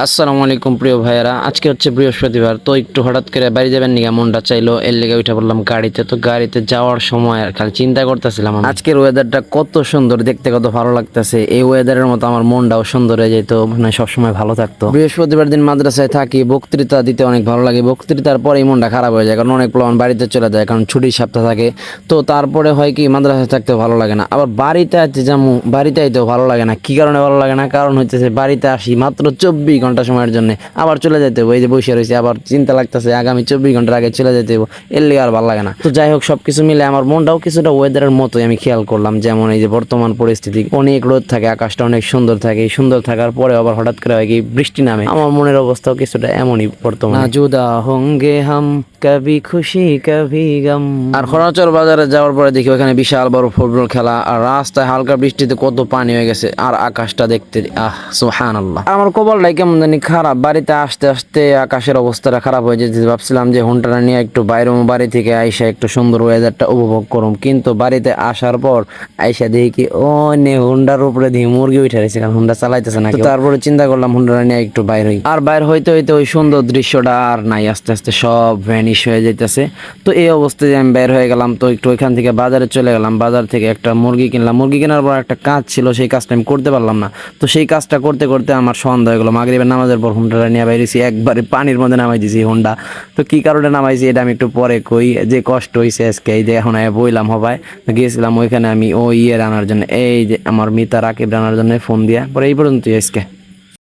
আসসালামু আলাইকুম প্রিয় ভাইয়েরা, আজকে হচ্ছে বৃহস্পতিবার। তো একটু হঠাৎ করে বাড়ি যাবেন নিগা মনটা চাইলো, এর লেগে উঠে পড়লাম গাড়িতে। তো গাড়িতে যাওয়ার সময় আর খালি চিন্তা করতেছিলাম আজকের ওয়েদারটা কত সুন্দর, দেখতে কত ভালো লাগতেছে। এই ওয়েদারের মতো আমার মনটাও সুন্দর হয়ে যেত, মানে সবসময় ভালো থাকতো। বৃহস্পতিবার দিন মাদ্রাসায় থাকি, বক্তৃতা দিতে অনেক ভালো লাগে। বক্তৃতার পরেই মনটা খারাপ হয়ে যায়, কারণ অনেক প্লান বাড়িতে চলে যায়, কারণ ছুটির সপ্তাহ থাকে। তো তারপরে হয় কি, মাদ্রাসায় থাকতেও ভালো লাগে না, আবার বাড়িতে আছে যেমন বাড়িতে আইতেও ভালো লাগে না। কি কারণে ভালো লাগে না? কারণ হচ্ছে বাড়িতে আসি মাত্র 24 ঘন্টা সময়ের জন্য, আবার চলে যেতে হবে। এই যে বসে রয়েছে, আবার চিন্তা লাগতেছে আগামী 24 ঘন্টার আগে চলে যেতে হবে, এর লিগে আর ভালো লাগে না। তো যাই হোক, সবকিছু মিলে আমার মনটাও কিছুটা ওয়েদারের মতোই আমি খেয়াল করলাম। যেমন এই যে বর্তমান পরিস্থিতি, অনেক রোদ থাকে, আকাশটা অনেক সুন্দর থাকে। এই সুন্দর থাকার পরে আবার হঠাৎ করে হয় কি, বৃষ্টি নামে। আমার মনের অবস্থাও কিছুটা এমনই বর্তমানে। জুদা হোঙ্গে হাম, কবি খুশি কবি গম। আর খরাচর বাজারে যাওয়ার পরে দেখি ওখানে বিশাল বড় ফুটবল খেলা, আর রাস্তায় হালকা বৃষ্টিতে কত পানি হয়ে গেছে, আর আকাশটা দেখতে সুবহানাল্লাহ। আমার কপালটাই কেমন জানি খারাপ। বাড়িতে আসতে আসতে আকাশের অবস্থাটা খারাপ হয়ে যেতে, ভাবছিলাম যে হোন্ডাটা নিয়ে একটু বাইরে বাড়ি থেকে আইসা একটু সুন্দর ওয়েদারটা উপভোগ করুম, কিন্তু বাড়িতে আসার পর আইসা দেখি কি, ও নে হোন্ডার উপরে দিয়ে মুরগি উঠে রয়েছে, কারণ হোন্ডা চালাইতেছে না। তারপরে চিন্তা করলাম হোন্ডাটা নিয়ে একটু বাইর হই, আর বাইর হইতে হইতে ওই সুন্দর দৃশ্যটা আর নাই, আস্তে আস্তে সব ভ্যানিশ হয়ে যাইতেছে। তো এই অবস্থায় আমি বের হয়ে গেলাম। তো একটু ওইখান থেকে বাজারে চলে গেলাম, বাজার থেকে একটা মুরগি কিনলাম। মুরগি কেনার পর একটা কাজ ছিল, সেই কাজটা আমি করতে পারলাম না। তো সেই কাজটা করতে করতে আমার সন্ধ্যা হয়ে গেলো। মাগরিবের নামাজের পর হোন্ডাটা নিয়ে বাইরেছি, একবারে পানির মধ্যে নামাই দিছি হোন্ডা। তো কি কারণে নামাইছি এটা আমি একটু পরে কই। যে কষ্ট হয়েছে আজকে, এই যে এখন বইলাম হবাই গিয়েছিলাম ওইখানে আমি ওই আনার জন্য, এই যে আমার মিতা রাকিব আনার জন্য ফোন দিয়া পরে। এই পর্যন্তই আজকে।